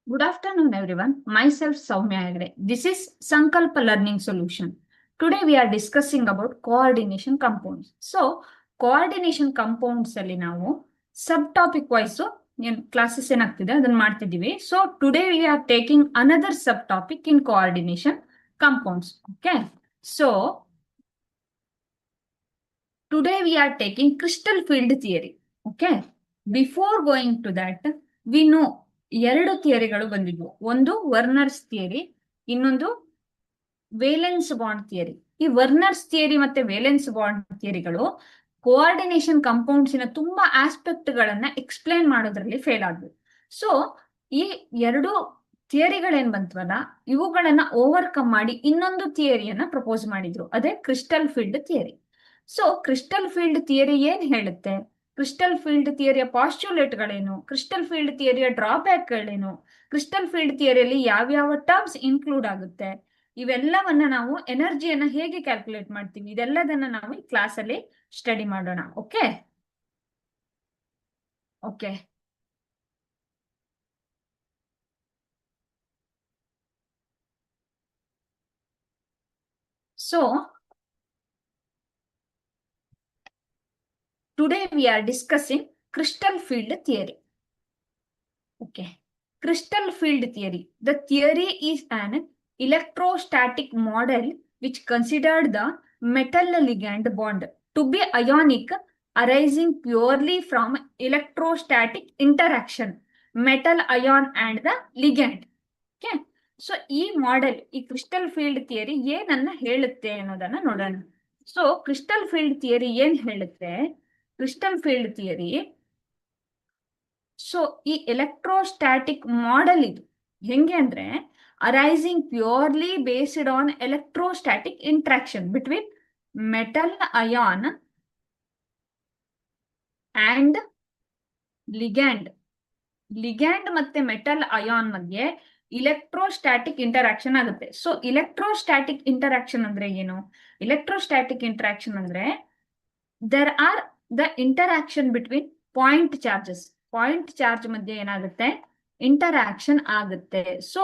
Good afternoon, everyone. Myself, Soumya Hegde. This is Sankalpa Learning Solution. Today, we are discussing about coordination compounds. So, coordination compounds ಅಲ್ಲಿ ನಾವು ಸಬ್ topic wise classes ಏನಾಗ್ತಿದೆ ಅದನ್ನ ಮಾಡ್ತಿದ್ದೀವಿ. So today we are taking another sub topic in coordination compounds. Okay, so today we are taking crystal field theory. Okay, before going to that, we know ಎರಡು ಥಿಯರಿಗಳು ಬಂದಿದ್ವು. ಒಂದು ವರ್ನರ್ಸ್ theory, ಇನ್ನೊಂದು valence bond theory. ಈ ವರ್ನರ್ಸ್ theory ಮತ್ತೆ valence bond ಥಿಯರಿಗಳು coordination ಕಂಪೌಂಡ್ಸಿನ ತುಂಬಾ aspect ಗಳನ್ನ explain ಮಾಡೋದ್ರಲ್ಲಿ fail ಆದ್ವು. So ಈ ಎರಡು ಥಿಯರಿಗಳೇನ್ ಬಂತವಲ್ಲ, ಇವುಗಳನ್ನ ಓವರ್ಕಮ್ ಮಾಡಿ ಇನ್ನೊಂದು ಥಿಯರಿಯನ್ನ ಪ್ರಪೋಸ್ ಮಾಡಿದ್ರು. ಅದೇ crystal field theory. So crystal field theory ಏನ್ ಹೇಳುತ್ತೆ, ಕ್ರಿಸ್ಟಲ್ ಫೀಲ್ಡ್ ಥಿಯರಿಯ ಪಾಸ್ಟ್ಯುಲೇಟ್ಗಳೇನು, ಕ್ರಿಸ್ಟಲ್ ಫೀಲ್ಡ್ ಥಿಯರಿಯ ಡ್ರಾಬ್ಯಾಕ್ಗಳೇನು, ಕ್ರಿಸ್ಟಲ್ ಫೀಲ್ಡ್ ಥಿಯರಿಯಲ್ಲಿ ಯಾವ್ಯಾವ ಟರ್ಮ್ಸ್ ಇನ್ಕ್ಲೂಡ್ ಆಗುತ್ತೆ, ಇವೆಲ್ಲವನ್ನ ನಾವು ಎನರ್ಜಿಯನ್ನ ಹೇಗೆ ಕ್ಯಾಲ್ಕುಲೇಟ್ ಮಾಡ್ತೀವಿ, ಇದೆಲ್ಲದನ್ನ ನಾವು ಈ ಕ್ಲಾಸ್ ಅಲ್ಲಿ ಸ್ಟಡಿ ಮಾಡೋಣ. Okay okay so today we are discussing crystal field theory. Okay, crystal field theory. The theory is an electrostatic model which considered the metal ligand bond to be ionic, arising purely from electrostatic interaction, metal ion and the ligand. Okay, so ಈ model, ಈ crystal field theory ಏನನ್ನ ಹೇಳುತ್ತೆ ಅನ್ನೋದನ್ನ ನೋಡೋಣ. So crystal field theory ಏನ್ ಹೇಳುತ್ತೆ, crystal field theory, so ಈ electrostatic model ಇದು ಹೆಂಗೆ ಅಂದ್ರೆ, arising purely based on electrostatic interaction between metal ion and ligand. Ligand ಮತ್ತೆ ಮೆಟಲ್ ಅಯಾನ್ ಮಧ್ಯೆ ಇಲೆಕ್ಟ್ರೋಸ್ಟ್ಯಾಟಿಕ್ ಇಂಟರಾಕ್ಷನ್ ಆಗುತ್ತೆ. ಸೊ ಇಲೆಕ್ಟ್ರೋಸ್ಟ್ಯಾಟಿಕ್ ಇಂಟರಾಕ್ಷನ್ ಅಂದ್ರೆ ಏನು, ಇಲೆಕ್ಟ್ರೋಸ್ಟ್ಯಾಟಿಕ್ ಇಂಟರಾಕ್ಷನ್ ಅಂದ್ರೆ there are the interaction between point charges. Point charge ಮಧ್ಯೆ ಏನಾಗುತ್ತೆ, ಇಂಟರಾಕ್ಷನ್ ಆಗುತ್ತೆ. So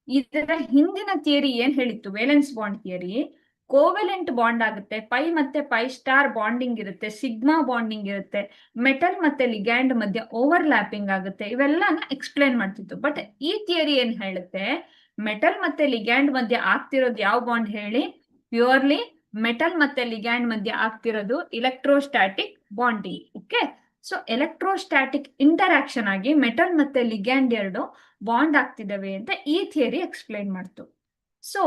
ಇದರ ಹಿಂದಿನ ಥಿಯರಿ ಏನ್ ಹೇಳಿತ್ತು, valence bond theory, covalent bond ಆಗುತ್ತೆ, ಪೈ ಮತ್ತೆ ಪೈ ಸ್ಟಾರ್ ಬಾಂಡಿಂಗ್ ಇರುತ್ತೆ, ಸಿಗ್ಮಾ ಬಾಂಡಿಂಗ್ ಇರುತ್ತೆ, ಮೆಟಲ್ ಮತ್ತೆ ಲಿಗ್ಯಾಂಡ್ ಮಧ್ಯೆ ಓವರ್ಲ್ಯಾಪಿಂಗ್ ಆಗುತ್ತೆ, ಇವೆಲ್ಲನ ಎಕ್ಸ್ಪ್ಲೇನ್ ಮಾಡ್ತಿತ್ತು. ಬಟ್ ಈ ಥಿಯರಿ ಏನ್ ಹೇಳುತ್ತೆ, ಮೆಟಲ್ ಮತ್ತೆ ಲಿಗ್ಯಾಂಡ್ ಮಧ್ಯೆ ಆಗ್ತಿರೋದು ಯಾವ ಬಾಂಡ್ ಹೇಳಿ, ಪ್ಯೂರ್ಲಿ ಮೆಟಲ್ ಮತ್ತೆ ಲಿಗ್ಯಾಂಡ್ ಮಧ್ಯೆ ಆಗ್ತಿರೋದು electrostatic bonding. Okay, so electrostatic interaction ಆಗಿ ಮೆಟಲ್ ಮತ್ತೆ ಲಿಗ್ಯಾಂಡ್ ಎರಡು ಬಾಂಡ್ ಆಗ್ತಿದಾವೆ ಅಂತ ಈ ಥಿಯರಿ ಎಕ್ಸ್ಪ್ಲೈನ್ ಮಾಡ್ತು. ಸೊ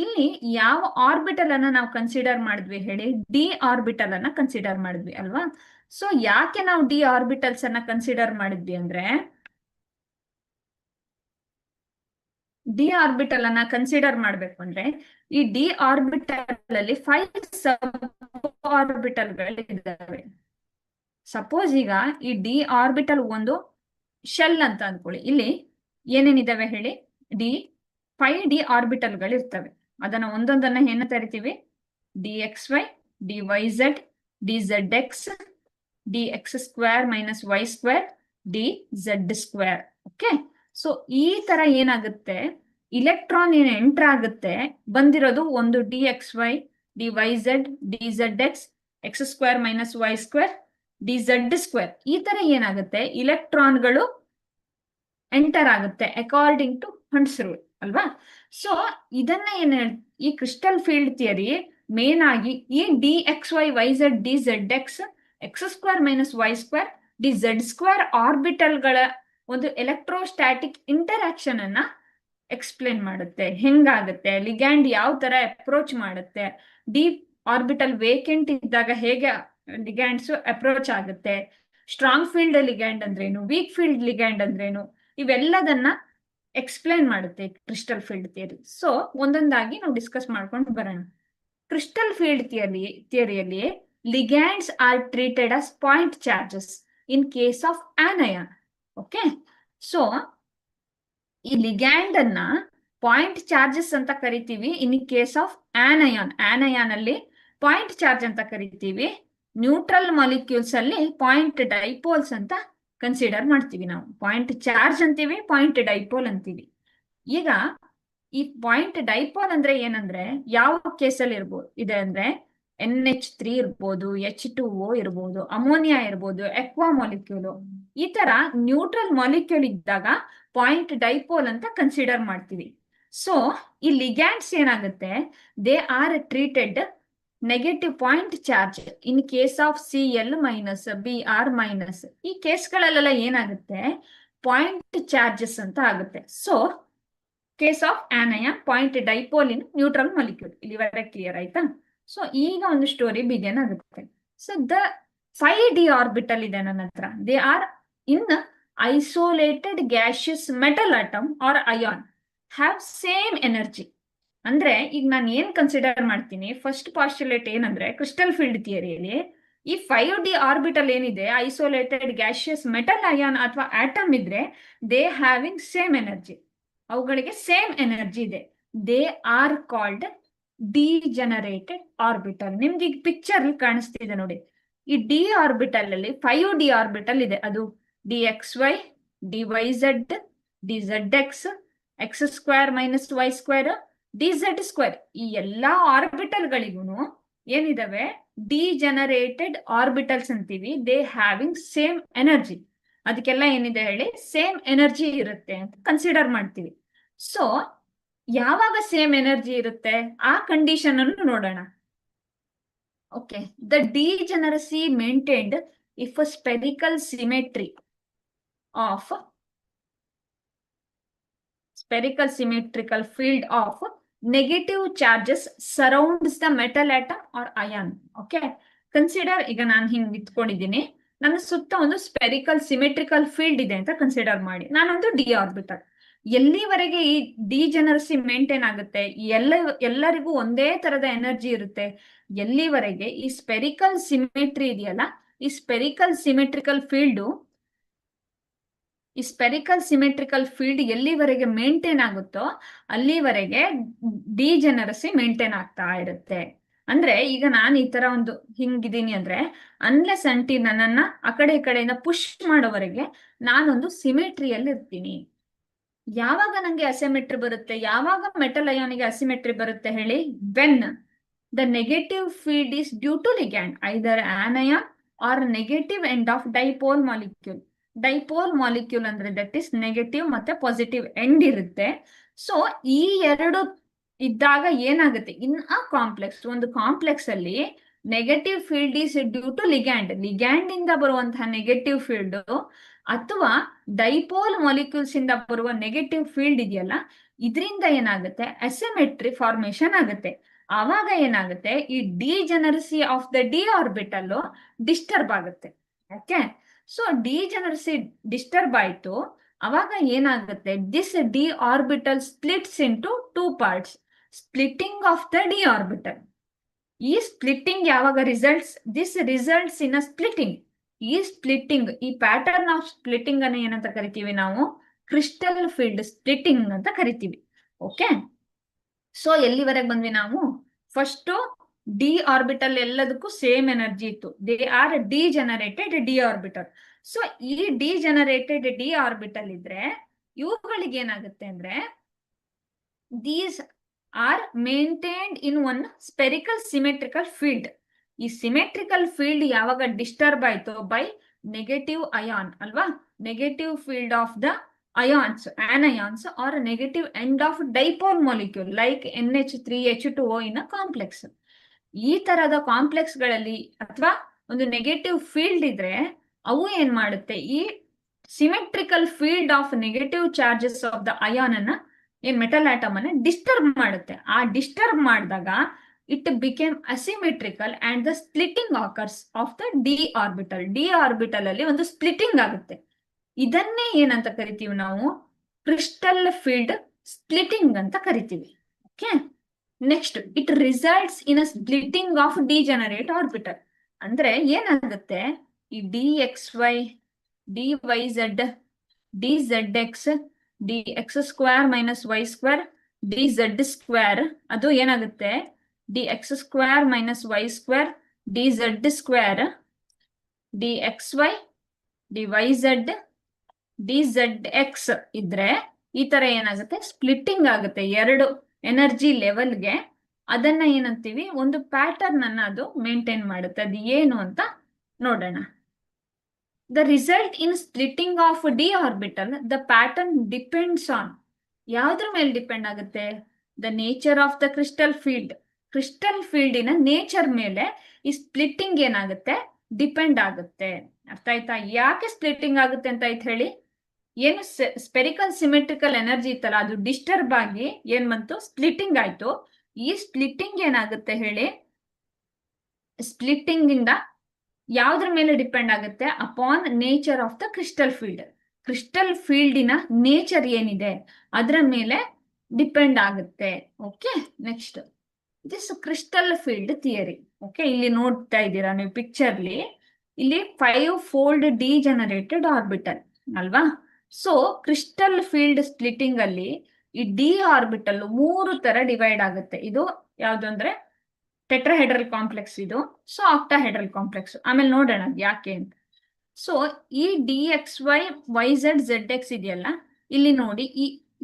ಇಲ್ಲಿ ಯಾವ ಆರ್ಬಿಟಲ್ ಅನ್ನ ನಾವು ಕನ್ಸಿಡರ್ ಮಾಡಿದ್ವಿ ಹೇಳಿ, ಡಿ ಆರ್ಬಿಟಲ್ ಅನ್ನ ಕನ್ಸಿಡರ್ ಮಾಡಿದ್ವಿ ಅಲ್ವಾ. ಸೊ ಯಾಕೆ ನಾವು ಡಿ ಆರ್ಬಿಟಲ್ಸ್ ಅನ್ನ ಕನ್ಸಿಡರ್ ಮಾಡಿದ್ವಿ ಅಂದ್ರೆ, ಡಿ ಆರ್ಬಿಟಲ್ ಅನ್ನ ಕನ್ಸಿಡರ್ ಮಾಡ್ಬೇಕು ಅಂದ್ರೆ, ಈ ಡಿ ಆರ್ಬಿಟಲ್ ಅಲ್ಲಿ 5 ಸಬ್ ಆರ್ಬಿಟಲ್ ಗಳಿದ್ದಾವೆ. ಸಪೋಸ್ ಈಗ ಈ ಡಿ ಆರ್ಬಿಟಲ್ ಒಂದು ಶೆಲ್ ಅಂತ ಅನ್ಕೊಳ್ಳಿ, ಇಲ್ಲಿ ಏನೇನಿದಾವೆ ಹೇಳಿ, 5 ಡಿ ಆರ್ಬಿಟಲ್ ಗಳು ಇರ್ತವೆ. ಅದನ್ನ ಒಂದೊಂದನ್ನ ಏನ ಕರಿತೀವಿ, D X Y, D Y Z, D Z X, D X square minus Y square, D Z square. Okay, so ಈ ತರ ಏನಾಗುತ್ತೆ, ಇಲೆಕ್ಟ್ರಾನ್ ಏನ್ ಎಂಟರ್ ಆಗುತ್ತೆ, ಬಂದಿರೋದು ಒಂದು D X Y, D Y Z, D Z X, X square minus Y square, D Z square. ಈ ತರ ಏನಾಗುತ್ತೆ, ಇಲೆಕ್ಟ್ರಾನ್ಗಳು ಎಂಟರ್ ಆಗುತ್ತೆ ಅಕಾರ್ಡಿಂಗ್ ಟು ಹಂಡ್ಸ್ ರೂಲ್ ಅಲ್ವಾ. ಸೊ ಇದನ್ನ ಏನ್ ಈ ಕ್ರಿಸ್ಟಲ್ ಫೀಲ್ಡ್ ಥಿಯರಿ ಮೇನ್ ಆಗಿ ಈ D X Y, Y Z, D Z X, X square minus Y square, D Z square orbital ಗಳ ಒಂದು ಎಲೆಕ್ಟ್ರೋಸ್ಟ್ಯಾಟಿಕ್ ಇಂಟರಾಕ್ಷನ್ ಅನ್ನ ಎಕ್ಸ್ಪ್ಲೇನ್ ಮಾಡುತ್ತೆ. ಹೆಂಗಾಗುತ್ತೆ, ಲಿಗ್ಯಾಂಡ್ ಯಾವ ತರ ಅಪ್ರೋಚ್ ಮಾಡುತ್ತೆ, ಡಿ ಆರ್ಬಿಟಲ್ ವೇಕೆಂಟ್ ಇದ್ದಾಗ ಹೇಗೆ ಲಿಗ್ಯಾಂಡ್ಸ್ ಅಪ್ರೋಚ್ ಆಗುತ್ತೆ, ಸ್ಟ್ರಾಂಗ್ ಫೀಲ್ಡ್ ಲಿಗ್ಯಾಂಡ್ ಅಂದ್ರೇನು, ವೀಕ್ ಫೀಲ್ಡ್ ಲಿಗ್ಯಾಂಡ್ ಅಂದ್ರೇನು, ಇವೆಲ್ಲದನ್ನ ಎಕ್ಸ್ಪ್ಲೇನ್ ಮಾಡುತ್ತೆ ಕ್ರಿಸ್ಟಲ್ ಫೀಲ್ಡ್ ಥಿಯರಿ. ಸೊ ಒಂದೊಂದಾಗಿ ನಾವು ಡಿಸ್ಕಸ್ ಮಾಡ್ಕೊಂಡು ಬರೋಣ. ಕ್ರಿಸ್ಟಲ್ ಫೀಲ್ಡ್ ಥಿಯರಿಯಲ್ಲಿ ligands are treated as point charges in case of anion. Okay, so ಈ ಲಿಗ್ಯಾಂಡ್ ಅನ್ನ ಪಾಯಿಂಟ್ ಚಾರ್ಜಸ್ ಅಂತ ಕರಿತೀವಿ in case of anion. Anion ಅಲ್ಲಿ ಪಾಯಿಂಟ್ ಚಾರ್ಜ್ ಅಂತ ಕರಿತೀವಿ, ನ್ಯೂಟ್ರಲ್ ಮಾಲಿಕ್ಯೂಲ್ಸ್ ಅಲ್ಲಿ ಪಾಯಿಂಟ್ ಡೈಪೋಲ್ಸ್ ಅಂತ ಕನ್ಸಿಡರ್ ಮಾಡ್ತೀವಿ ನಾವು. ಪಾಯಿಂಟ್ ಚಾರ್ಜ್ ಅಂತೀವಿ, ಪಾಯಿಂಟ್ ಡೈಪೋಲ್ ಅಂತೀವಿ. ಈಗ ಈ ಪಾಯಿಂಟ್ ಡೈಪೋಲ್ ಅಂದ್ರೆ ಏನಂದ್ರೆ ಯಾವ ಕೇಸಲ್ಲಿ ಇದೆ ಅಂದ್ರೆ NH3 ಇರ್ಬೋದು, H2O ಇರ್ಬೋದು, ಅಮೋನಿಯಾ ಇರ್ಬೋದು, ಎಕ್ವಾ ಮಾಲಿಕ್ಯೂಲ್, ಈ ತರ ನ್ಯೂಟ್ರಲ್ ಮಾಲಿಕ್ಯೂಲ್ ಇದ್ದಾಗ ಪಾಯಿಂಟ್ ಡೈಪೋಲ್ ಅಂತ ಕನ್ಸಿಡರ್ ಮಾಡ್ತೀವಿ. ಸೊ ಈ ಲಿಗ್ಯಾಂಡ್ಸ್ ಏನಾಗುತ್ತೆ, they are treated negative point charge in case of Cl minus, Br minus. ಈ ಕೇಸ್ಗಳಲ್ಲೆಲ್ಲ ಏನಾಗುತ್ತೆ, ಪಾಯಿಂಟ್ ಚಾರ್ಜಸ್ ಅಂತ ಆಗುತ್ತೆ. So case of anion point dipole in neutral molecule. ಇಲ್ಲಿವರೆಗೆ ಕ್ಲಿಯರ್ ಆಯ್ತಾ? ಸೊ ಈಗ ಒಂದು ಸ್ಟೋರಿ ಬಿಗಿನ್ ಆಗುತ್ತೆ. ಸೊ ದ 5d ಆರ್ಬಿಟಲ್ ಇದೆ ನನ್ನ ಹತ್ರ. They are in isolated gaseous metal atom or ion have same energy. ಅಂದ್ರೆ ಈಗ ನಾನು ಏನ್ ಕನ್ಸಿಡರ್ ಮಾಡ್ತೀನಿ, ಫಸ್ಟ್ ಪಾಸ್ಟುಲೇಟ್ ಏನಂದ್ರೆ ಕ್ರಿಸ್ಟಲ್ ಫೀಲ್ಡ್ ಥಿಯರಿಯಲ್ಲಿ ಈ 5d ಆರ್ಬಿಟಲ್ ಏನಿದೆ, ಐಸೋಲೇಟೆಡ್ ಗ್ಯಾಶಿಯಸ್ ಮೆಟಲ್ ಅಯಾನ್ ಅಥವಾ ಆಟಮ್ ಇದ್ರೆ ದೇ ಹ್ಯಾವಿಂಗ್ ಸೇಮ್ ಎನರ್ಜಿ. ಅವುಗಳಿಗೆ ಸೇಮ್ ಎನರ್ಜಿ ಇದೆ. They are called degenerated orbital. ನಿಮ್ಗೆ ಈಗ ಪಿಕ್ಚರ್ ಕಾಣಿಸ್ತಿದೆ ನೋಡಿ. ಈ ಡಿ ಆರ್ಬಿಟಲ್ ಅಲ್ಲಿ 5d ಆರ್ಬಿಟಲ್ ಇದೆ. ಅದು DXY, DYZ, DZX, X² minus Y², DZ². ಈ ಎಲ್ಲಾ ಆರ್ಬಿಟಲ್ ಗಳಿಗೂ ಏನಿದಾವೆ, ಡಿಜೆನರೇಟೆಡ್ ಆರ್ಬಿಟಲ್ಸ್ ಅಂತೀವಿ. They having same energy. ಅದಕ್ಕೆಲ್ಲ ಏನಿದೆ ಹೇಳಿ, ಸೇಮ್ ಎನರ್ಜಿ ಇರುತ್ತೆ ಅಂತ ಕನ್ಸಿಡರ್ ಮಾಡ್ತೀವಿ. ಸೊ ಯಾವಾಗ ಸೇಮ್ ಎನರ್ಜಿ ಇರುತ್ತೆ ಆ ಕಂಡೀಷನ್ ಅನ್ನು ನೋಡೋಣ. Okay, the degeneracy maintained if spherical symmetry of spherical symmetrical field of negative charges surrounds the metal atom or ion. Okay, consider, ಈಗ ನಾನು ಹಿಂಗ್ ಇಟ್ಕೊಂಡಿದ್ದೀನಿ, ನನ್ನ ಸುತ್ತ ಒಂದು ಸ್ಪೆರಿಕಲ್ ಸಿಮೆಟ್ರಿಕಲ್ ಫೀಲ್ಡ್ ಇದೆ ಅಂತ ಕನ್ಸಿಡರ್ ಮಾಡಿ. ನಾನೊಂದು ಡಿ ಆರ್ಬಿಟಲ್. ಎಲ್ಲಿವರೆಗೆ ಈ ಡಿಜೆನರಸಿ ಮೇಂಟೈನ್ ಆಗುತ್ತೆ, ಎಲ್ಲರಿಗೂ ಒಂದೇ ತರದ ಎನರ್ಜಿ ಇರುತ್ತೆ, ಎಲ್ಲಿವರೆಗೆ ಈ ಸ್ಪೆರಿಕಲ್ ಸಿಮೆಟ್ರಿ ಇದೆಯಲ್ಲ, ಈ ಸ್ಪೆರಿಕಲ್ ಸಿಮೆಟ್ರಿಕಲ್ ಫೀಲ್ಡ್ ಎಲ್ಲಿವರೆಗೆ ಮೇಂಟೈನ್ ಆಗುತ್ತೋ ಅಲ್ಲಿವರೆಗೆ ಡಿಜೆನರಸಿ ಮೇಂಟೈನ್ ಆಗ್ತಾ ಇರುತ್ತೆ. ಅಂದ್ರೆ ಈಗ ನಾನು ಈ ತರ ಒಂದು ಹಿಂಗಿದ್ದೀನಿ ಅಂದ್ರೆ ಅನ್ಲೆಸ್ ಅಂಟಿ ನನ್ನನ್ನ ಆ ಕಡೆ ಈ ಕಡೆಯಿಂದ ಪುಷ್ ಮಾಡೋವರೆಗೆ ನಾನೊಂದು ಸಿಮೆಟ್ರಿಯಲ್ಲಿ ಇರ್ತೀನಿ. ಯಾವಾಗ ನಂಗೆ ಅಸಿಮೆಟ್ರಿ ಬರುತ್ತೆ, ಯಾವಾಗ ಮೆಟಲ್ ಅಯಾನಿಗೆ ಅಸಿಮೆಟ್ರಿ ಬರುತ್ತೆ ಹೇಳಿ, when the negative field is due to ligand, either anion or negative end of dipole molecule. Dipole molecule ಅಂದ್ರೆ ದಟ್ ಇಸ್ ನೆಗೆಟಿವ್ ಮತ್ತೆ ಪಾಸಿಟಿವ್ ಎಂಡ್ ಇರುತ್ತೆ. ಸೊ ಈ ಎರಡು ಇದ್ದಾಗ ಏನಾಗುತ್ತೆ, ಇನ್ ಅ ಕಾಂಪ್ಲೆಕ್ಸ್, ಒಂದು ಕಾಂಪ್ಲೆಕ್ಸ್ ಅಲ್ಲಿ negative field is due to ligand ಇಂದ ಬರುವಂತಹ ನೆಗೆಟಿವ್ ಫೀಲ್ಡ್ ಅಥವಾ ಡೈಪೋಲ್ ಮಾಲಿಕ್ಯೂಲ್ಸ್ ಇಂದ ಬರುವ ನೆಗೆಟಿವ್ ಫೀಲ್ಡ್ ಇದೆಯಲ್ಲ, ಇದರಿಂದ ಏನಾಗುತ್ತೆ, ಅಸಿಮೆಟ್ರಿ ಫಾರ್ಮೇಶನ್ ಆಗುತ್ತೆ. ಆವಾಗ ಏನಾಗುತ್ತೆ, ಈ degeneracy of the D orbital disturb ಆಗುತ್ತೆ. ಓಕೆ, ಸೊ ಡಿಜೆನರಸಿ ಡಿಸ್ಟರ್ಬ್ ಆಯ್ತು, ಅವಾಗ ಏನಾಗುತ್ತೆ, this D orbital splits into 2 parts. Splitting of the D orbital. ಈ ಸ್ಪ್ಲಿಟ್ಟಿಂಗ್ ಯಾವಾಗ ರಿಸಲ್ಟ್ಸ್ ಇನ್ ಅ ಸ್ಪ್ಲಿಟ್ಟಿಂಗ್. ಈ ಸ್ಪ್ಲಿಟ್ಟಿಂಗ್, ಈ ಪ್ಯಾಟರ್ನ್ ಆಫ್ ಸ್ಪ್ಲಿಟ್ಟಿಂಗ್ ಅನ್ನು ಏನಂತ ಕರಿತೀವಿ ನಾವು, ಕ್ರಿಸ್ಟಲ್ ಫೀಲ್ಡ್ ಸ್ಪ್ಲಿಟ್ಟಿಂಗ್ ಅಂತ ಕರಿತೀವಿ. ಓಕೆ, ಸೊ ಎಲ್ಲಿವರೆಗೆ ಬಂದ್ವಿ ನಾವು, ಫಸ್ಟ್ ಡಿ ಆರ್ಬಿಟಲ್ ಎಲ್ಲದಕ್ಕೂ ಸೇಮ್ ಎನರ್ಜಿ ಇತ್ತು, they are degenerated D orbital. So ಈ ಡಿಜೆನರೇಟೆಡ್ ಡಿ ಆರ್ಬಿಟಲ್ ಇದ್ರೆ ಇವುಗಳಿಗೆ ಏನಾಗುತ್ತೆ ಅಂದ್ರೆ, these are maintained in one spherical symmetrical field. ಈ ಸಿಮೆಟ್ರಿಕಲ್ ಫೀಲ್ಡ್ ಯಾವಾಗ ಡಿಸ್ಟರ್ಬ್ ಆಯ್ತು ಬೈ ನೆಗೆಟಿವ್ ಅಯಾನ್ ಅಲ್ವಾ, negative field of the ions, anions are negative end of dipole molecule like NH3 H2O in a complex. ಈ ತರದ complex ಗಳಲ್ಲಿ ಅಥವಾ ಒಂದು negative field ಇದ್ರೆ ಅವು ಏನ್ ಮಾಡುತ್ತೆ, ಈ symmetrical field of negative charges of the ion ಅನ್ನ, ಏನ್ ಮೆಟಲ್ ಆಟಮ್ ಅನ್ನ ಡಿಸ್ಟರ್ಬ್ ಮಾಡುತ್ತೆ. ಆ ಡಿಸ್ಟರ್ಬ್ ಮಾಡಿದಾಗ it became asymmetrical and the splitting occurs of the D orbital. D orbital ಅಲ್ಲಿ ಒಂದು ಸ್ಪ್ಲಿಟ್ಟಿಂಗ್ ಆಗುತ್ತೆ. ಇದನ್ನೇ ಏನಂತ ಕರಿತೀವಿ ನಾವು, ಕ್ರಿಸ್ಟಲ್ ಫೀಲ್ಡ್ ಸ್ಪ್ಲಿಟ್ಟಿಂಗ್ ಅಂತ ಕರಿತೀವಿ. Okay, next it results in a splitting of degenerate orbital. ಅಂದ್ರೆ ಏನಾಗುತ್ತೆ, ಈ DXY, DYZ, DZX, DX² minus Y², DZ² ಅದು ಏನಾಗುತ್ತೆ, DX² minus Y², DZ², DXY, D Y Z D Z X ಇದ್ರೆ ಈ ತರ ಏನಾಗುತ್ತೆ, ಸ್ಪ್ಲಿಟ್ಟಿಂಗ್ ಆಗುತ್ತೆ ಎರಡು ಎನರ್ಜಿ ಲೆವೆಲ್ಗೆ. ಅದನ್ನ ಏನಂತೀವಿ, ಒಂದು ಪ್ಯಾಟರ್ನ್ ಅನ್ನ ಅದು ಮೇಂಟೈನ್ ಮಾಡುತ್ತೆ. ಅದು ಏನು ಅಂತ ನೋಡೋಣ. The result in splitting of D orbital, the pattern depends on, ಯಾವ್ದ್ರ ಮೇಲೆ ಡಿಪೆಂಡ್ ಆಗುತ್ತೆ? The nature of the crystal field. Crystal ಫೀಲ್ಡಿನ ನೇಚರ್ ಮೇಲೆ ಈ ಸ್ಪ್ಲಿಟ್ಟಿಂಗ್ ಏನಾಗುತ್ತೆ, ಡಿಪೆಂಡ್ ಆಗುತ್ತೆ. ಅರ್ಥ ಆಯ್ತಾ? ಯಾಕೆ ಸ್ಪ್ಲಿಟ್ಟಿಂಗ್ ಆಗುತ್ತೆ ಅಂತ ಆಯ್ತು ಹೇಳಿ. ಏನು ಸ್ಪೆರಿಕಲ್ ಸಿಮೆಟ್ರಿಕಲ್ ಎನರ್ಜಿ ಇತ್ತಲ್ಲ, ಅದು ಡಿಸ್ಟರ್ಬ್ ಆಗಿ ಏನ್ ಬಂತು, ಸ್ಪ್ಲಿಟ್ಟಿಂಗ್ ಆಯ್ತು. ಈ ಸ್ಪ್ಲಿಟ್ಟಿಂಗ್ ಏನಾಗುತ್ತೆ ಹೇಳಿ, ಸ್ಪ್ಲಿಟ್ಟಿಂಗ್ ಇಂದ ಯಾವ್ದ್ರ ಮೇಲೆ ಡಿಪೆಂಡ್ ಆಗುತ್ತೆ? Upon nature of the crystal field. Crystal ಫೀಲ್ಡಿನ ನೇಚರ್ ಏನಿದೆ ಅದರ ಮೇಲೆ ಡಿಪೆಂಡ್ ಆಗುತ್ತೆ. Okay, next this crystal field theory. Okay, ಇಲ್ಲಿ ನೋಡ್ತಾ ಇದ್ದೀರಾ ನೀವು ಪಿಕ್ಚರ್ಲಿ, ಇಲ್ಲಿ 5 ಫೋಲ್ಡ್ ಡಿಜನರೇಟೆಡ್ ಆರ್ಬಿಟಲ್ ಅಲ್ವಾ? ಸೊ ಕ್ರಿಸ್ಟಲ್ ಫೀಲ್ಡ್ ಸ್ಪ್ಲಿಟ್ಟಿಂಗ್ ಅಲ್ಲಿ ಈ ಡಿ ಆರ್ಬಿಟಲ್ 3 ತರ ಡಿವೈಡ್ ಆಗುತ್ತೆ. ಇದು ಯಾವ್ದು ಅಂದ್ರೆ ಟೆಟ್ರಾಹೆಡ್ರಲ್ ಕಾಂಪ್ಲೆಕ್ಸ್ ಇದು. ಸೊ ಆಕ್ಟಾಹೆಡ್ರಲ್ ಕಾಂಪ್ಲೆಕ್ಸ್ ಆಮೇಲೆ ನೋಡೋಣ ಯಾಕೆ ಅಂತ. ಸೊ ಈ D X Y Z Z X ಇದೆಯಲ್ಲ, ಇಲ್ಲಿ ನೋಡಿ,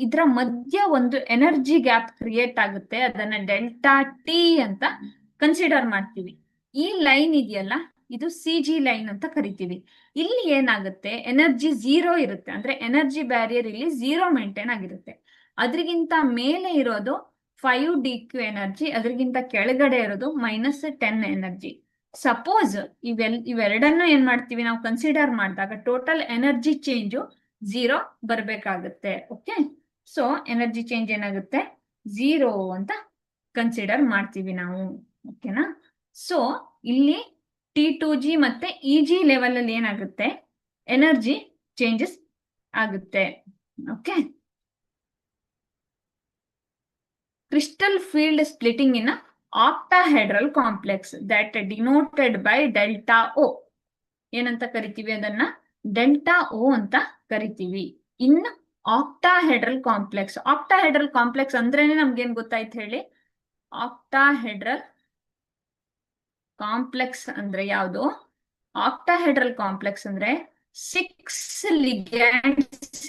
ಇದರ ಮಧ್ಯ ಒಂದು ಎನರ್ಜಿ ಗ್ಯಾಪ್ ಕ್ರಿಯೇಟ್ ಆಗುತ್ತೆ. ಅದನ್ನ ಡೆಲ್ಟಾ ಟಿ ಅಂತ ಕನ್ಸಿಡರ್ ಮಾಡ್ತೀವಿ. ಈ ಲೈನ್ ಇದೆಯಲ್ಲ, ಇದು ಸಿ ಜಿ ಲೈನ್ ಅಂತ ಕರಿತೀವಿ. ಇಲ್ಲಿ ಏನಾಗುತ್ತೆ, ಎನರ್ಜಿ 0 ಇರುತ್ತೆ. ಅಂದ್ರೆ ಎನರ್ಜಿ ಬ್ಯಾರಿಯರ್ ಇಲ್ಲಿ 0 ಮೇಂಟೈನ್ ಆಗಿರುತ್ತೆ. ಅದ್ರಿಗಿಂತ ಮೇಲೆ ಇರೋದು 5 ಡಿ ಕ್ಯೂ ಎನರ್ಜಿ, ಅದ್ರಿಗಿಂತ ಕೆಳಗಡೆ ಇರೋದು -10 ಎನರ್ಜಿ. ಸಪೋಸ್ ಇವೆರಡನ್ನು ಏನ್ ಮಾಡ್ತೀವಿ ನಾವು ಕನ್ಸಿಡರ್ ಮಾಡಿದಾಗ, ಟೋಟಲ್ ಎನರ್ಜಿ ಚೇಂಜು 0 ಬರ್ಬೇಕಾಗುತ್ತೆ. ಓಕೆ, ಸೊ ಎನರ್ಜಿ ಚೇಂಜ್ ಏನಾಗುತ್ತೆ, 0 ಅಂತ ಕನ್ಸಿಡರ್ ಮಾಡ್ತೀವಿ ನಾವು. ಓಕೆನಾ? ಸೊ ಇಲ್ಲಿ T2G ಮತ್ತೆ ಇ-ಜಿ ಲೆವೆಲ್ ಅಲ್ಲಿ ಏನಾಗುತ್ತೆ, ಎನರ್ಜಿ ಚೇಂಜಸ್ ಆಗುತ್ತೆ. Okay, crystal field splitting in octahedral complex that denoted by delta O. ಏನಂತ ಕರಿತೀವಿ ಅದನ್ನ? ಡೆಲ್ಟಾ ಓ ಅಂತ ಕರಿತೀವಿ. In octahedral complex. Octahedral complex ಅಂದ್ರೇನೆ ನಮ್ಗೇನ್ ಗೊತ್ತಾಯ್ತು ಹೇಳಿ? ಆಕ್ಟಾಹೆಡ್ರಲ್ ಕಾಂಪ್ಲೆಕ್ಸ್ ಅಂದ್ರೆ ಯಾವುದು? ಆಕ್ಟಾಹೆಡ್ರಲ್ ಕಾಂಪ್ಲೆಕ್ಸ್ ಅಂದ್ರೆ 6 ಲಿಗ್ಯಾಂಡ್ಸ್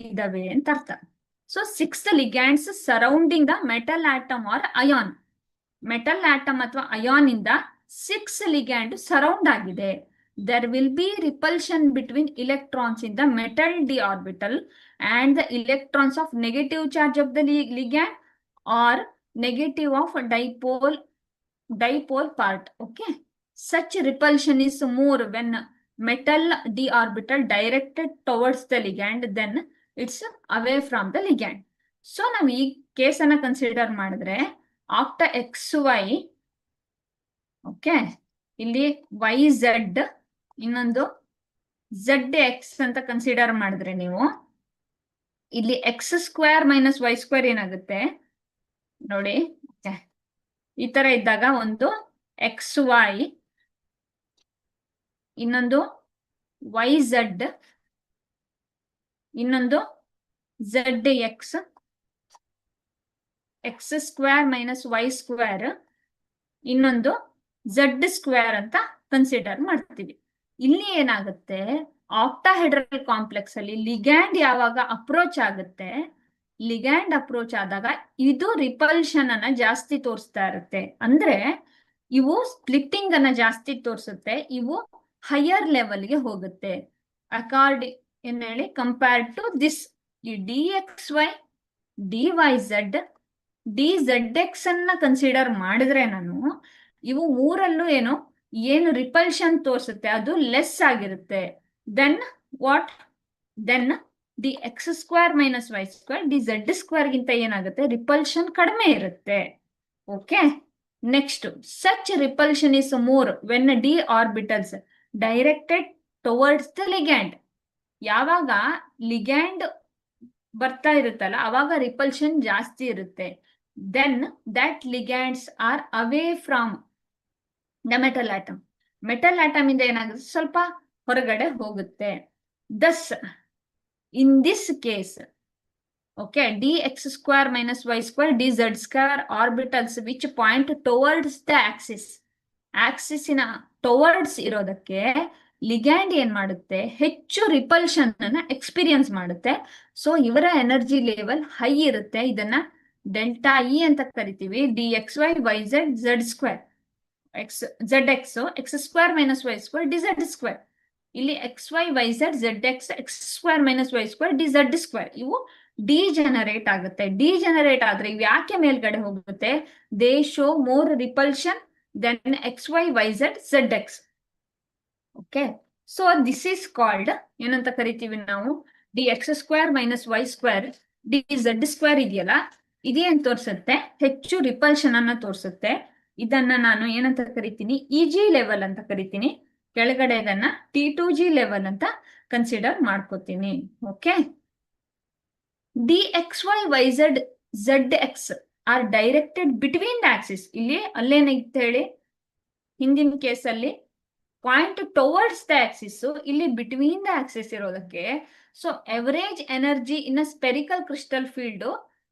ಇದಾವೆ ಅಂತ ಅರ್ಥ. So 6 ligands surrounding the metal atom or ion. Metal atom ಅಥವಾ ಅಯಾನ್ ಇಂದ 6 ಲಿಗ್ಯಾಂಡ್ ಸರೌಂಡ್ ಆಗಿದೆ. there will be repulsion between electrons in the metal d orbital and the electrons of negative charge of the ligand or negative of dipole part. Okay, such repulsion is more when metal d orbital directed towards the ligand than it's away from the ligand. So ನಾವು ಈ case ಅನ್ನ consider ಮಾಡಿದ್ರೆ ಆಕ್ಟಾ X Y, okay, ಇಲ್ಲಿ Y Z, ಇನ್ನೊಂದು Z X ಅಂತ consider ಮಾಡಿದ್ರೆ ನೀವು ಇಲ್ಲಿ x² - y² ಏನಾಗುತ್ತೆ ನೋಡಿ. ಈ ತರ ಇದ್ದಾಗ ಒಂದು ಎಕ್ಸ್ ವೈ, ಇನ್ನೊಂದು ವೈ ಝೆಡ್, ಇನ್ನೊಂದು ಝೆಡ್ ಎಕ್ಸ್, x² - y², ಇನ್ನೊಂದು z² ಅಂತ ಕನ್ಸಿಡರ್ ಮಾಡ್ತೀವಿ. ಇಲ್ಲಿ ಏನಾಗುತ್ತೆ, ಆಕ್ಟಾಹೆಡ್ರಲ್ ಕಾಂಪ್ಲೆಕ್ಸ್ ಅಲ್ಲಿ ಲಿಗ್ಯಾಂಡ್ ಯಾವಾಗ ಅಪ್ರೋಚ್ ಆಗುತ್ತೆ, ಲಿಗ್ಯಾಂಡ್ ಅಪ್ರೋಚ್ ಆದಾಗ ಇದು ರಿಪಲ್ಷನ್ ಅನ್ನ ಜಾಸ್ತಿ ತೋರಿಸ್ತಾ ಇರುತ್ತೆ. ಅಂದ್ರೆ ಇವು ಸ್ಪ್ಲಿಟ್ಟಿಂಗ್ ಅನ್ನ ಜಾಸ್ತಿ ತೋರಿಸುತ್ತೆ, ಇವು ಹೈಯರ್ ಲೆವೆಲ್ಗೆ ಹೋಗುತ್ತೆ. ಅಕಾರ್ಡಿಂಗ್ ಏನ್ ಹೇಳಿ, ಕಂಪೇರ್ ಟು ದಿಸ್, ಈ D X Y, D Y Z, D Z X ಅನ್ನ ಕನ್ಸಿಡರ್ ಮಾಡಿದ್ರೆ ನಾನು, ಇವು ಮೂರಲ್ಲೂ ಏನು ರಿಪಲ್ಷನ್ ತೋರಿಸುತ್ತೆ ಅದು ಲೆಸ್ ಆಗಿರುತ್ತೆ. Then what, then D x² - y², D z² ಗಿಂತ ಏನಾಗುತ್ತೆ, ರಿಪಲ್ಷನ್ ಕಡಿಮೆ ಇರುತ್ತೆ. Okay, next, such repulsion is more when D orbitals directed towards the ligand. ಯಾವಾಗ ಲಿಗ್ಯಾಂಡ್ ಬರ್ತಾ ಇರುತ್ತಲ್ಲ ಅವಾಗ ರಿಪಲ್ಷನ್ ಜಾಸ್ತಿ ಇರುತ್ತೆ. Then that ligands are away from the metal atom. Metal atom ಇಂದ ಏನಾಗುತ್ತೆ, ಸ್ವಲ್ಪ ಹೊರಗಡೆ ಹೋಗುತ್ತೆ. Thus in this case, okay, D x² - y², D z² orbitals which point towards the axis. ಆಕ್ಸಿಸಿನ ಟುವರ್ಡ್ಸ್ ಇರೋದಕ್ಕೆ ಲಿಗ್ಯಾಂಡ್ ಏನ್ ಮಾಡುತ್ತೆ, ಹೆಚ್ಚು ರಿಪಲ್ಷನ್ ಅನ್ನ ಎಕ್ಸ್ಪೀರಿಯನ್ಸ್ ಮಾಡುತ್ತೆ. ಸೊ ಇವರ ಎನರ್ಜಿ ಲೆವೆಲ್ ಹೈ ಇರುತ್ತೆ. ಇದನ್ನ ಡೆಲ್ಟಾ ಇ ಅಂತ ಕರಿತೀವಿ. D X Y Y Z Z square X Z X X square minus Y square D Z square. ಇಲ್ಲಿ X Y Y Z Z X X square minus Y square D Z square ಇವು degenerate ಆಗುತ್ತೆ. Degenerate ಆದ್ರೆ ಇವು ಯಾಕೆ ಮೇಲ್ಗಡೆ ಹೋಗುತ್ತೆ, they show more repulsion than X Y Y Z Z X. Okay, so this is called ಏನಂತ ಕರಿತೀವಿ ನಾವು, D X square minus Y square D Z square ಇದೆಯಲ್ಲ, ಇದೇನ್ ತೋರಿಸುತ್ತೆ, ಹೆಚ್ಚು ರಿಪಲ್ಷನ್ ಅನ್ನ ತೋರಿಸುತ್ತೆ. ಇದನ್ನ ನಾನು ಏನಂತ ಕರಿತೀನಿ, ಇ ಜಿ ಲೆವೆಲ್ ಅಂತ ಕರಿತೀನಿ. ಕೆಳಗಡೆ ಇದನ್ನ T2G ಲೆವೆಲ್ ಅಂತ ಕನ್ಸಿಡರ್ ಮಾಡ್ಕೋತೀನಿ. Okay, D X Y Y Z Z X are directed between the axis. ಇಲ್ಲಿ ಅಲ್ಲೇನೈತೆ ಹೇಳಿ, ಹಿಂದಿನ ಕೇಸಲ್ಲಿ ಪಾಯಿಂಟ್ ಟುವರ್ಡ್ಸ್ ದ ಆಕ್ಸಿಸ್, ಇಲ್ಲಿ ಬಿಟ್ವೀನ್ ದ ಆಕ್ಸಿಸ್ ಇರೋದಕ್ಕೆ. So average energy in spherical crystal field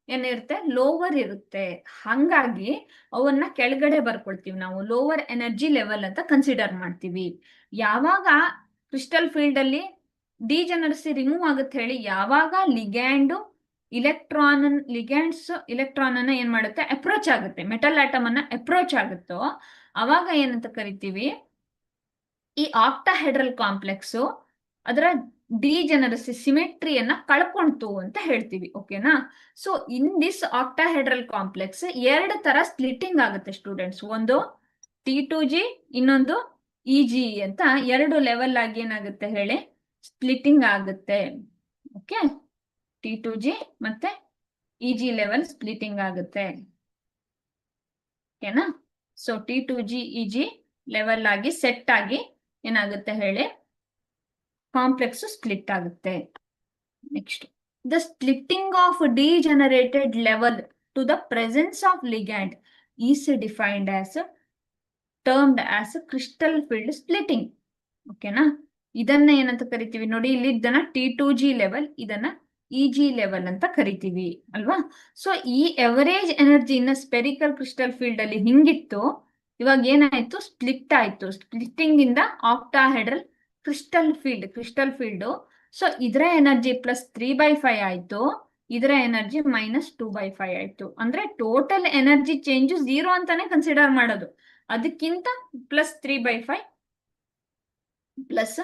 ಏನಿರುತ್ತೆ, ಲೋವರ್ ಇರುತ್ತೆ. ಹಂಗಾಗಿ ಅವನ್ನ ಕೆಳಗಡೆ ಬರ್ಕೊಳ್ತೀವಿ ನಾವು, ಲೋವರ್ ಎನರ್ಜಿ ಲೆವೆಲ್ ಅಂತ ಕನ್ಸಿಡರ್ ಮಾಡ್ತೀವಿ. ಯಾವಾಗ ಕ್ರಿಸ್ಟಲ್ ಫೀಲ್ಡ್ ಅಲ್ಲಿ ಡಿಜೆನರಸಿ ರಿಮೂವ್ ಆಗುತ್ತೆ ಹೇಳಿ, ಯಾವಾಗ ಲಿಗ್ಯಾಂಡ್ ಇಲೆಕ್ಟ್ರಾನ್ ಅನ್ನ ಏನ್ ಮಾಡುತ್ತೆ, ಅಪ್ರೋಚ್ ಆಗುತ್ತೆ, ಮೆಟಲ್ ಆಟಮ್ ಅನ್ನ ಅಪ್ರೋಚ್ ಆಗುತ್ತೋ ಅವಾಗ ಏನಂತ ಕರಿತೀವಿ, ಈ ಆಕ್ಟಾಹೆಡ್ರಲ್ ಕಾಂಪ್ಲೆಕ್ಸ್ ಅದರ ಡಿಜೆನರಸಿ ಸಿಮೆಟ್ರಿಯನ್ನ ಕಳ್ಕೊಂತು ಅಂತ ಹೇಳ್ತೀವಿ. ಓಕೆನಾ. So in this octahedral complex ಎರಡು ತರ ಸ್ಪ್ಲಿಟ್ಟಿಂಗ್ ಆಗುತ್ತೆ ಸ್ಟೂಡೆಂಟ್ಸ್. ಒಂದು T2G, ಇನ್ನೊಂದು EG ಅಂತ ಎರಡು ಲೆವೆಲ್ ಆಗಿ ಏನಾಗುತ್ತೆ ಹೇಳಿ, ಸ್ಪ್ಲಿಟ್ಟಿಂಗ್ ಆಗುತ್ತೆ. ಓಕೆ, T2G ಮತ್ತೆ EG ಲೆವೆಲ್ ಸ್ಪ್ಲಿಟ್ಟಿಂಗ್ ಆಗುತ್ತೆ. ಓಕೆನಾ. ಸೊ T2G EG ಲೆವೆಲ್ ಆಗಿ ಸೆಟ್ ಆಗಿ ಏನಾಗುತ್ತೆ ಹೇಳಿ, ಕಾಂಪ್ಲೆಕ್ಸ್ ಸ್ಪ್ಲಿಟ್ ಆಗುತ್ತೆ. Next, the splitting of degenerated level to the presence of ligand is defined as termed as crystal field splitting. ಓಕೆನಾ. ಇದನ್ನ ಏನಂತ ಕರಿತೀವಿ ನೋಡಿ, ಇಲ್ಲಿ ಇದನ್ನ T2G ಲೆವೆಲ್, ಇದನ್ನ EG ಲೆವೆಲ್ ಅಂತ ಕರಿತೀವಿ ಅಲ್ವಾ. ಸೊ ಈ ಎವರೇಜ್ ಎನರ್ಜಿ ಇನ್ನ ಸ್ಪೆರಿಕಲ್ ಕ್ರಿಸ್ಟಲ್ ಫೀಲ್ಡ್ ಅಲ್ಲಿ ಹಿಂಗಿತ್ತು, ಇವಾಗ ಏನಾಯ್ತು, ಸ್ಪ್ಲಿಟ್ ಆಯ್ತು. ಸ್ಪ್ಲಿಟ್ಟಿಂಗ್ ಇಂದ ಆಕ್ಟಾಹೆಡ್ರಲ್ ಕ್ರಿಸ್ಟಲ್ ಫೀಲ್ಡ್. ಸೊ ಇದರ ಎನರ್ಜಿ ಪ್ಲಸ್ 3/5 ಆಯ್ತು, ಇದರ ಎನರ್ಜಿ ಮೈನಸ್ 2/5 ಆಯ್ತು. ಅಂದ್ರೆ ಟೋಟಲ್ ಎನರ್ಜಿ ಚೇಂಜ್ 0 ಅಂತಾನೆ ಕನ್ಸಿಡರ್ ಮಾಡೋದು. ಅದಕ್ಕಿಂತ ಪ್ಲಸ್ 3/5 ಪ್ಲಸ್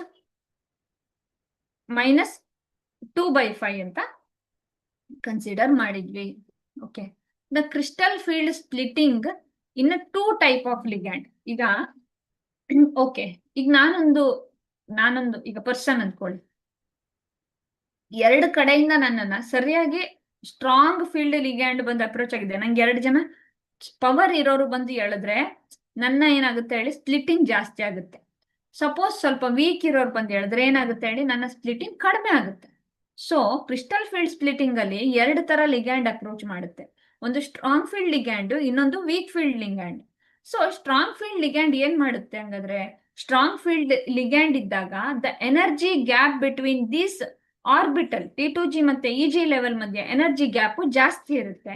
ಮೈನಸ್ 2/5 ಅಂತ ಕನ್ಸಿಡರ್ ಮಾಡಿದ್ವಿ. Okay, the crystal field splitting in 2 type of ligand. ಈಗ ಓಕೆ, ಈಗ ನಾನೊಂದು ಈಗ ಪರ್ಸನ್ ಅಂದ್ಕೊಳ್ಳಿ, ಎರಡು ಕಡೆಯಿಂದ ನನ್ನನ್ನ ಸರಿಯಾಗಿ ಸ್ಟ್ರಾಂಗ್ ಫೀಲ್ಡ್ ಲಿಗ್ಯಾಂಡ್ ಬಂದು ಅಪ್ರೋಚ್ ಆಗಿದೆ. ನಂಗೆ 2 ಜನ ಪವರ್ ಇರೋರು ಬಂದು ಹೇಳಿದ್ರೆ ನನ್ನ ಏನಾಗುತ್ತೆ ಹೇಳಿ, ಸ್ಪ್ಲಿಟ್ಟಿಂಗ್ ಜಾಸ್ತಿ ಆಗುತ್ತೆ. ಸಪೋಸ್ ಸ್ವಲ್ಪ ವೀಕ್ ಇರೋರು ಬಂದು ಹೇಳಿದ್ರೆ ಏನಾಗುತ್ತೆ ಹೇಳಿ, ನನ್ನ ಸ್ಪ್ಲಿಟ್ಟಿಂಗ್ ಕಡಿಮೆ ಆಗುತ್ತೆ. ಸೊ ಕ್ರಿಸ್ಟಲ್ ಫೀಲ್ಡ್ ಸ್ಪ್ಲಿಟ್ಟಿಂಗ್ ಅಲ್ಲಿ 2 ತರ ಲಿಗ್ಯಾಂಡ್ ಅಪ್ರೋಚ್ ಮಾಡುತ್ತೆ. ಒಂದು ಸ್ಟ್ರಾಂಗ್ ಫೀಲ್ಡ್ ಲಿಗ್ಯಾಂಡ್, ಇನ್ನೊಂದು weak field ligand. So strong field ligand ಏನ್ ಮಾಡುತ್ತೆ ಹಂಗಾದ್ರೆ, ಸ್ಟ್ರಾಂಗ್ ಫೀಲ್ಡ್ ಲಿಗ್ಯಾಂಡ್ ಇದ್ದಾಗ the energy gap between this orbital T2G ಮತ್ತೆ EG ಲೆವೆಲ್ ಮಧ್ಯೆ ಎನರ್ಜಿ ಗ್ಯಾಪ್ ಜಾಸ್ತಿ ಇರುತ್ತೆ,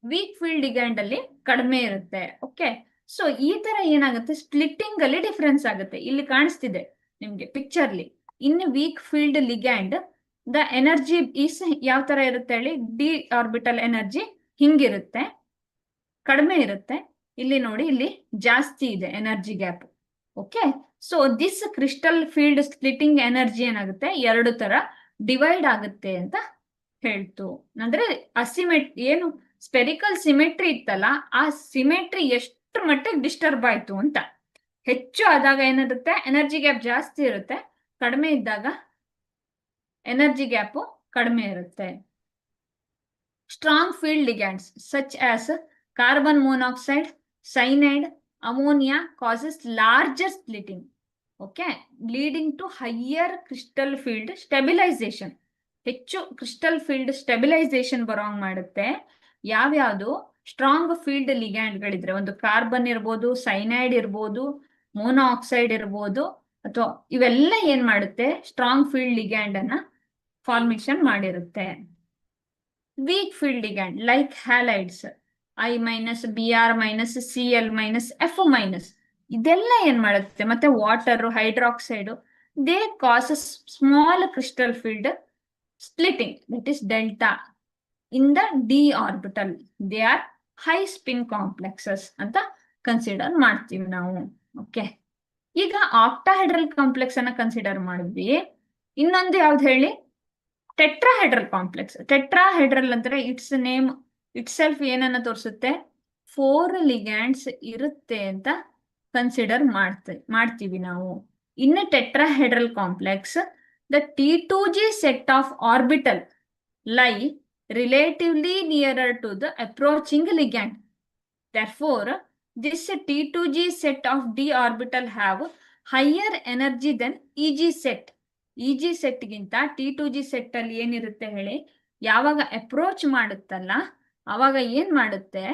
ವೀಕ್ ಫೀಲ್ಡ್ ಲಿಗ್ಯಾಂಡ್ ಅಲ್ಲಿ ಕಡಿಮೆ ಇರುತ್ತೆ. ಓಕೆ, ಸೊ ಈ ತರ ಏನಾಗುತ್ತೆ, ಸ್ಪ್ಲಿಟ್ಟಿಂಗ್ ಅಲ್ಲಿ ಡಿಫರೆನ್ಸ್ ಆಗುತ್ತೆ. ಇಲ್ಲಿ ಕಾಣಿಸ್ತಿದೆ ನಿಮ್ಗೆ ಪಿಕ್ಚರ್ಲಿ, in weak field ligand the energy is ಯಾವ ತರ ಇರುತ್ತೆ ಹೇಳಿ, ಡಿ ಆರ್ಬಿಟಲ್ ಎನರ್ಜಿ ಹಿಂಗಿರುತ್ತೆ, ಕಡಿಮೆ ಇರುತ್ತೆ. ಇಲ್ಲಿ ನೋಡಿ, ಇಲ್ಲಿ ಜಾಸ್ತಿ ಇದೆ energy gap. Okay, so this crystal field splitting energy ಏನಾಗುತ್ತೆ, 2 ತರ ಡಿವೈಡ್ ಆಗುತ್ತೆ ಅಂತ ಹೇಳ್ತು. ಅಂದ್ರೆ ಏನು ಸ್ಪೆರಿಕಲ್ ಸಿಮೆಟ್ರಿ ಇತ್ತಲ್ಲ, ಆ ಸಿಮೆಟ್ರಿ ಎಷ್ಟು ಮಟ್ಟಿಗೆ ಡಿಸ್ಟರ್ಬ್ ಆಯ್ತು ಅಂತ. ಹೆಚ್ಚು ಆದಾಗ ಏನಿರುತ್ತೆ, ಎನರ್ಜಿ ಗ್ಯಾಪ್ ಜಾಸ್ತಿ ಇರುತ್ತೆ, ಕಡಿಮೆ ಇದ್ದಾಗ ಎನರ್ಜಿ ಗ್ಯಾಪ್ ಕಡಿಮೆ ಇರುತ್ತೆ. Strong field ligands such as carbon monoxide, cyanide, ammonia causes larger splitting. Okay, leading to higher crystal field stabilization. ಹೆಚ್ಚು ಕ್ರಿಸ್ಟಲ್ ಫೀಲ್ಡ್ ಸ್ಟೆಬಿಲೈಸೇಷನ್ ಬರೋಂಗ್ ಮಾಡುತ್ತೆ. ಯಾವ್ಯಾವುದು ಸ್ಟ್ರಾಂಗ್ ಫೀಲ್ಡ್ ಲಿಗ್ಯಾಂಡ್ಗಳಿದ್ರೆ, ಒಂದು ಕಾರ್ಬನ್ ಇರ್ಬೋದು, ಸೈನೈಡ್ ಇರ್ಬೋದು, ಮೋನಾಕ್ಸೈಡ್ ಇರ್ಬೋದು, ಅಥವಾ ಇವೆಲ್ಲ ಏನ್ ಮಾಡುತ್ತೆ, ಸ್ಟ್ರಾಂಗ್ ಫೀಲ್ಡ್ ಲಿಗ್ಯಾಂಡ್ ಅನ್ನ ಫಾರ್ಮೇಶನ್ ಮಾಡಿರುತ್ತೆ. Weak field ligand like halides I-, Br-, Cl-, F-, ಇದೆಲ್ಲ ಏನ್ ಮಾಡುತ್ತೆ, ಮತ್ತೆ water, hydroxide they cause a small crystal field splitting, that is delta, in the d orbital. They are high spin complexes ಅಂತ consider ಮಾಡ್ತೀವಿ ನಾವು. Okay, ಈಗ octahedral complex ಅನ್ನ consider ಮಾಡಿದ್ವಿ. ಇನ್ನೊಂದು ಯಾವ್ದು ಹೇಳಿ? Tetrahedral complex. ಟೆಟ್ರಾಹೆಡ್ರಲ್ ಅಂದ್ರೆ ಇಟ್ಸ್ ನೇಮ್ ಇಟ್ ಸೆಲ್ಫ್ ಏನನ್ನ ತೋರಿಸುತ್ತೆ? 4 ಲಿಗ್ಯಾಂಡ್ಸ್ ಇರುತ್ತೆ ಅಂತ ಕನ್ಸಿಡರ್ ಮಾಡ್ತೀವಿ ನಾವು. ಇನ್ a tetrahedral complex, the T2G set of orbital lie relatively nearer to the approaching ligand. Therefore, this T2G set of d orbital have higher energy than EG set. EG set ಗಿಂತ T2G set ಅಲ್ಲಿ ಏನಿರುತ್ತೆ ಹೇಳಿ? ಯಾವಾಗ approach ಮಾಡುತ್ತಲ್ಲ ಅವಾಗ ಏನ್ ಮಾಡುತ್ತೆ?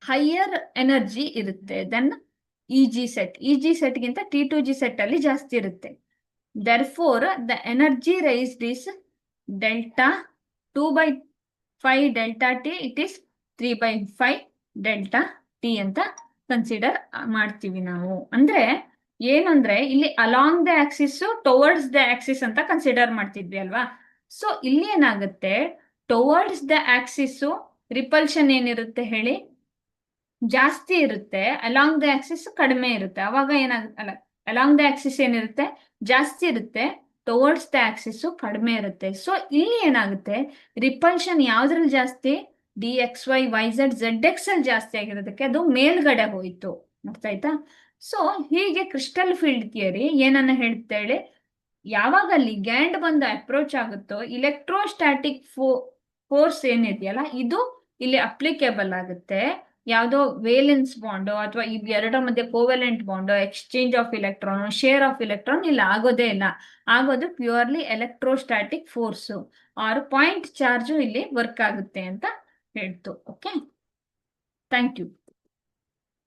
Higher energy ಇರುತ್ತೆ then ಇಜಿ set. ಇಜಿ set ಗಿಂತ T2G ಸೆಟ್ ಅಲ್ಲಿ ಜಾಸ್ತಿ ಇರುತ್ತೆ. Therefore, the energy raised is delta 2/5 delta T. It is 3/5 delta T ಅಂತ ಕನ್ಸಿಡರ್ ಮಾಡ್ತೀವಿ ನಾವು. ಅಂದ್ರೆ ಏನಂದ್ರೆ ಇಲ್ಲಿ along the Axis towards the Axis ಅಂತ ಕನ್ಸಿಡರ್ ಮಾಡ್ತಿದ್ವಿ ಅಲ್ವಾ? ಸೊ ಇಲ್ಲಿ ಏನಾಗುತ್ತೆ? ಟುವರ್ಡ್ಸ್ ದ ಆಕ್ಸಿಸ್ ರಿಪಲ್ಷನ್ ಏನಿರುತ್ತೆ ಹೇಳಿ? ಜಾಸ್ತಿ ಇರುತ್ತೆ. ಅಲಾಂಗ್ ದ ಆಕ್ಸಿಸ್ ಕಡಿಮೆ ಇರುತ್ತೆ. ಅವಾಗ ಏನಾಗುತ್ತೆ? ಅಲ್ಲ, ಅಲಾಂಗ್ ದ ಆಕ್ಸಿಸ್ ಏನಿರುತ್ತೆ? ಜಾಸ್ತಿ ಇರುತ್ತೆ. ಟುವರ್ಡ್ಸ್ ದ ಆಕ್ಸಿಸ್ ಕಡಿಮೆ ಇರುತ್ತೆ. ಸೊ ಇಲ್ಲಿ ಏನಾಗುತ್ತೆ? ರಿಪಲ್ಷನ್ ಯಾವ್ದ್ರಲ್ಲಿ ಜಾಸ್ತಿ? DXY YZ ZX ಅಲ್ಲಿ ಜಾಸ್ತಿ ಆಗಿರೋದಕ್ಕೆ ಅದು ಮೇಲ್ಗಡೆ ಹೋಯ್ತು. ಅರ್ಥ ಆಯ್ತಾ? ಸೊ ಹೀಗೆ ಕ್ರಿಸ್ಟಲ್ ಫೀಲ್ಡ್ ಥಿಯರಿ ಏನನ್ನ ಹೇಳಿ? ಯಾವಾಗ ಲಿಗ್ಯಾಂಡ್ ಬಂದು ಅಪ್ರೋಚ್ ಆಗುತ್ತೋ ಇಲೆಕ್ಟ್ರೋಸ್ಟಾಟಿಕ್ ಫೋರ್ಸ್ ಏನಿದೆಯಲ್ಲ ಇದು ಇಲ್ಲಿ ಅಪ್ಲಿಕೇಬಲ್ ಆಗುತ್ತೆ. ಯಾವುದೋ ವೇಲೆನ್ಸ್ ಬಾಂಡೋ ಅಥವಾ ಎರಡರ ಮಧ್ಯೆ ಕೋವೆಲೆಂಟ್ ಬಾಂಡೋ, exchange of electron, share of electron ಇಲ್ಲ, ಆಗೋದೇ ಇಲ್ಲ. ಆಗೋದು purely electrostatic force or point charge ಇಲ್ಲಿ ವರ್ಕ್ ಆಗುತ್ತೆ ಅಂತ ಹೇಳ್ತು. Okay, thank you.